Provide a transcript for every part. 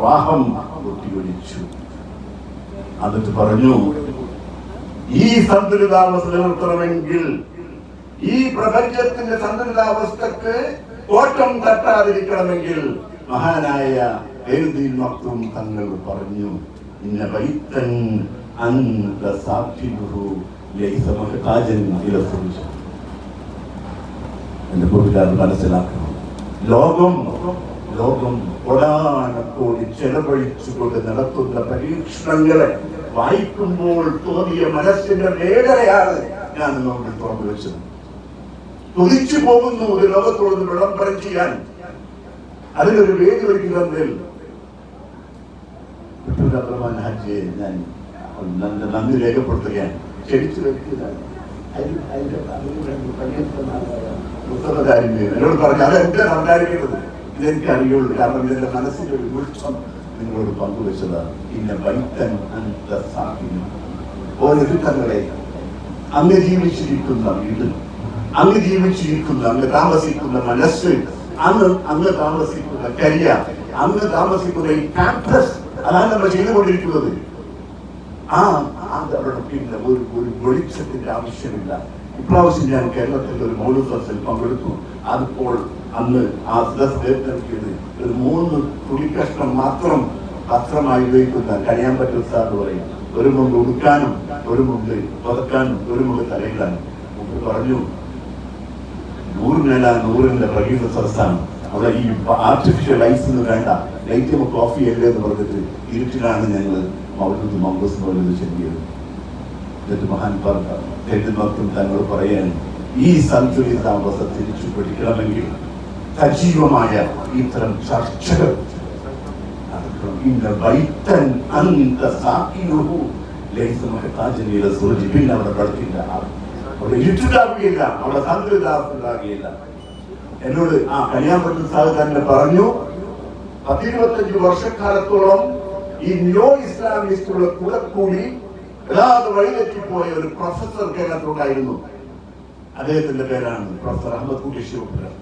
വാഹം പൊട്ടിയൊലിച്ചു. എന്നിട്ട് പറഞ്ഞു, ഈ സന്തുലിതാവസ്ഥ നിലനിർത്തണമെങ്കിൽ, ഈ പ്രപഞ്ചത്തിന്റെ സന്തുലിതാവസ്ഥക്ക് കോട്ടം തട്ടാതിരിക്കണമെങ്കിൽ മഹാനായ എഴുതിൽ മക്തും തങ്ങൾ പറഞ്ഞു, ഇന്ന ബൈത്തൻ അന്ത സാക്ഷിഹു ലൈസ മുഹ്താജൻ ഇല ഫുർജ. എന്റെ കൂട്ടുകാർ മനസ്സിലാക്കണം, ലോകം ഒടാനക്കോടി ചെലവഴിച്ചുകൊണ്ട് നടത്തുന്ന പരീക്ഷണങ്ങളെ വായിക്കുമ്പോൾ തോന്നിയ മനസ്സിന്റെ വേദനയാണ് ഞാൻ നമ്മോട് തുറന്നു വെച്ചത്. തുതിച്ചു പോകുന്നു ഒരു ലോകത്തോട് വിളംബരം ചെയ്യാൻ. അതിനൊരു വേദി ഒരുക്കുന്നതിൽ ഹാജിയെ ഞാൻ നന്ദി രേഖപ്പെടുത്തുകയാണ്. ക്ഷണിച്ചു വ്യക്തിയാണ് എന്നോട് പറഞ്ഞു, അതെന്താ സംസാരിക്കുന്നത്, ഇതെനിക്ക് അറിയുള്ളൂ, കാരണം ഇതിന്റെ മനസ്സിന്റെ ഒരു വൃക്ഷം നിങ്ങളോട് പങ്കുവെച്ചതാണ്. പിന്നെ വൈത്തൻ ഓരോരുത്തങ്ങളെ അങ്ങ് ജീവിച്ചിരിക്കുന്ന വീട്, അങ്ങ് ജീവിച്ചിരിക്കുന്ന, അങ്ങ് താമസിക്കുന്ന മനസ്സ്, അങ്ങ് താമസിക്കുന്ന കരിയർ, അങ്ങ് താമസിക്കുന്ന ഈ ക്യാമ്പസ്, അതാണ് നമ്മൾ ചെയ്തുകൊണ്ടിരിക്കുന്നത്. അവിടെ പിന്നെ ഒരു വെളിച്ചത്തിന്റെ ആവശ്യമില്ല. ഇപ്രാവശ്യം ഞാൻ കേരളത്തിൽ ഒരു മൗലൂദ് സദസ്സിൽ പങ്കെടുത്തു. അതിപ്പോൾ അന്ന് ആ സദസ് ഒരു 3 തുണിക്കഷ്ണം മാത്രം വസ്ത്രമായി ഉപയോഗിക്കുന്ന കഴിയാൻ പറ്റും സാർ പറയും. ഒരു മുണ്ട് ഉടുക്കാനും, ഒരു മുണ്ട് പുതക്കാനും, ഒരു മുണ്ട് തലയിടാനും. പറഞ്ഞു, 100 പ്രകീർണ സദസ്സാണ്. അവിടെ ഈ ആർട്ടിഫിഷ്യൽ ലൈറ്റ്സ് വേണ്ട, ലൈറ്റ് നമുക്ക് ഓഫ് ചെയ്യല്ലേ എന്ന് പറഞ്ഞിട്ട് ഇരുട്ടിലാണ് ഞങ്ങൾ മൗലൂദ് മൗലൂദ് ചെല്ലിയത്. എന്നിട്ട് മഹാൻ ഭക്തൻ തങ്ങൾ പറയാൻ, ഈ സന്തുലിതാവസ്ഥ തിരിച്ചു പിടിക്കണമെങ്കിൽ സജീവമായ ഇത്തരം ചർച്ചകൾ പിന്നെ അവിടെ കളിക്കില്ല, അവിടെ ഇരുട്ടുണ്ടാവുകയില്ല, അവിടെ സന്തുലിതാവസ്ഥ ഉണ്ടാകുകയില്ല. എന്നോട് കല്യാൺപറ്റ സാഹചര്യം പറഞ്ഞു, 10-25 വർഷക്കാലത്തോളം ഈ ന്യൂ ഇസ്ലാമിസ്റ്റുകളുടെ കൂടെ കൂടി വല്ലാതെ വഴിതെറ്റിപ്പോയ ഒരു പ്രൊഫസർ കേരളത്തിലുണ്ടായിരുന്നു. അദ്ദേഹത്തിന്റെ പേരാണ് പ്രൊഫസർ അഹമ്മദ് കുട്ടി ശിവപുരം.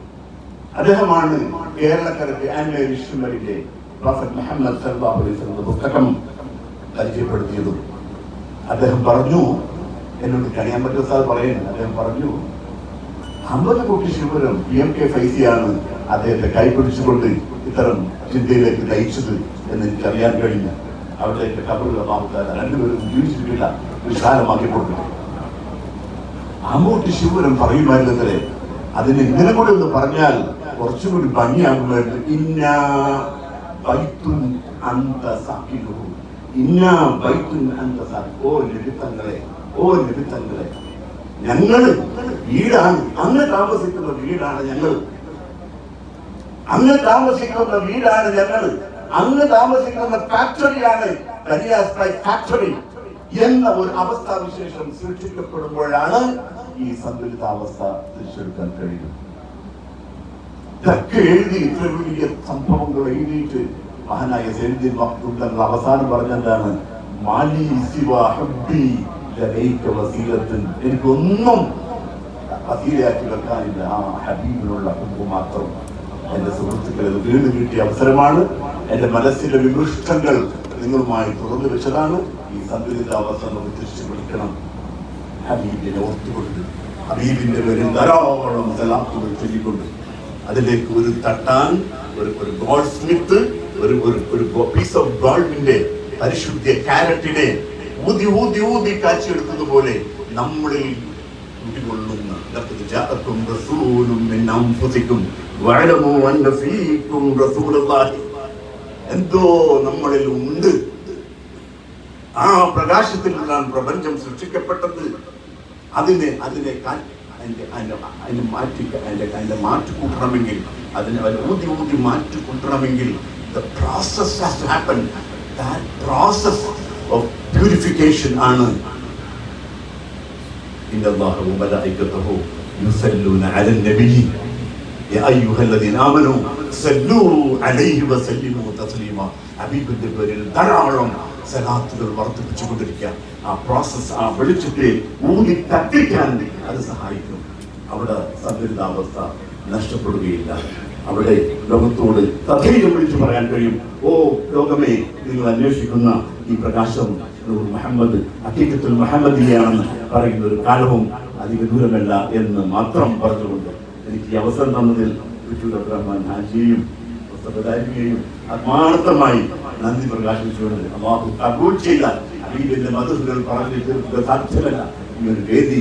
അദ്ദേഹമാണ് കേരളക്കരയ്ക്ക് ആൻഡ് വിഷ്ണുവിന്റെ പ്രൊഫറ്റ് മുഹമ്മദ് സല്ലല്ലാഹു അലൈഹി വസല്ലം പുസ്തകം പരിചയപ്പെടുത്തിയതും. അദ്ദേഹം പറഞ്ഞു, എന്നോട് കഴിയാൻ പറ്റുന്ന സാർ പറയുന്നത്, അദ്ദേഹം പറഞ്ഞു, അഹമ്മദ് കുട്ടി ശിവപുരം PMK ഫൈസിയാണ് അദ്ദേഹത്തെ കൈപിടിച്ചുകൊണ്ട് ഇത്തരം ചിന്തയിലേക്ക് നയിച്ചത് എന്ന് എനിക്കറിയാൻ കഴിഞ്ഞു. അവിടേക്ക് കബറുള്ള മാമത്താര രണ്ടുപേരും ജീവിച്ചിട്ടില്ല, വിശാലമാക്കി കൊടുക്കുന്നു. അഹമ്മദ് ശിവപുരം പറയുമായിരുന്നത്രേ, അതിന് ഇങ്ങനെ കൂടെ ഒന്ന് പറഞ്ഞാൽ കുറച്ചുകൂടി ഭംഗിയാകുമായിരുന്നു. ഇന്നാ ബൈത്തുൻ അന്ത സാക്കിനു, ഇന്നാ ബൈത്തുൻ അന്ത സാക്കി. ഓ നിമിത്തങ്ങളെ ഞങ്ങള് വീടാണ്, അങ്ങ് താമസിക്കുന്ന വീടാണ് ഞങ്ങൾ, അങ്ങ് താമസിക്കുന്ന വീടാണ് ഞങ്ങൾ, അങ്ങ് താമസിക്കുന്ന ഫാക്ടറിയാണ് ഫാക്ടറി എന്ന ഒരു അവസ്ഥാവിശേഷം സൃഷ്ടിക്കപ്പെടുമ്പോഴാണ് ഈ സന്തുലിതാവസ്ഥ തിരിച്ചെടുക്കാൻ കഴിയും. ഇതൊക്കെ എഴുതി ഇത്ര വലിയ സംഭവങ്ങൾ എഴുതിയിട്ട് മഹാനായ സൈനുദ്ദീൻ മഖ്ദൂം തങ്ങൾ അവസാനം പറഞ്ഞെന്താണ്, മാലി സിവാ ഹബ്ബി ലദൈക വസീലത്തുൻ, എനിക്കൊന്നും വസീലയാക്കി വെക്കാനില്ല, ആ ഹബീബിനുള്ള ഹബ്ബ് മാത്രം. എന്റെ സുഹൃത്തുക്കളെ, ഇത് വീണ്ടും കിട്ടിയ അവസരമാണ്. എന്റെ മനസ്സിലെ വിമൃഷ്ടങ്ങൾ നിങ്ങളുമായി തുറന്നു വെച്ചതാണ്. ഈ സന്തുലിതാവസ്ഥ നമുക്ക് തിരിച്ചു വിളിക്കണം. ഹബീബിനെ ഓർത്തുകൊണ്ട്, ഹബീബിന്റെ പേരിൽ ധാരാളം സലാത്തുകൾ ചൊല്ലിക്കൊണ്ട്, അതിലേക്ക് ഒരു തട്ടാൻ ഒരു ഗോൾഡ് സ്മിത്ത് ഒരു പീസ് ഓഫ് ഗോൾഡിന്റെ പരിശുദ്ധ കാരറ്റിനെ ഊതി ഊതി ഊതി കാച്ചിയെടുക്കുന്നത് പോലെ നമ്മളിൽ കുടികൊള്ളുന്ന എന്തോ നമ്മളിൽ ഉണ്ട്. ആ പ്രകാശത്തിൽ നിന്നാണ് പ്രപഞ്ചം സൃഷ്ടിക്കപ്പെട്ടത്. അതിനെ മാറ്റിക്കൂട്ടണമെങ്കിൽ, അതിനെ ഊതി മാറ്റിക്കൂട്ടണമെങ്കിൽ the process has to happen. That process of purification ആണ് إن الله وملائكته يصلون على النبي يا أيها الذين آمنوا صلوا عليه وسلموا تسليما. ഹബീബിന്റെ പേരിൽ ധാരാളം സലാത്തുകൾ വർദ്ധിപ്പിച്ചുകൊണ്ടിരിക്കുക. ആ പ്രോസസ്, ആ വെളിച്ചത്തെ ഊതി കത്തിക്കാൻ അത് സഹായിക്കും. അവിടെ സന്തുലിതാവസ്ഥ നഷ്ടപ്പെടുകയില്ല. അവിടെ ലോകത്തോട് തഥൈര്യം വിളിച്ചു പറയാൻ കഴിയും. ഓ ലോകമേ, നിങ്ങൾ അന്വേഷിക്കുന്ന ഈ പ്രകാശം മുഹമ്മദ് ഹഖീഖത്തുൽ മുഹമ്മദിയാണെന്ന് പറയുന്ന ഒരു കാലവും അധിക ദൂരമല്ല എന്ന് മാത്രം പറഞ്ഞുകൊണ്ട് എനിക്ക് ഈ അവസരം തന്നതിൽ അബ്ദുറഹ്മാൻ ഹാജിയെയും ആത്മാർത്ഥമായി നന്ദി പ്രകാശിച്ചുകൊണ്ട് അല്ലാഹു കബൂൽ ചെയ്താൽ ഹബീബിന്റെ മദ്ഹുകൾ പറഞ്ഞു തീർക്കുക സാധ്യമല്ല ഈ ഒരു വേദി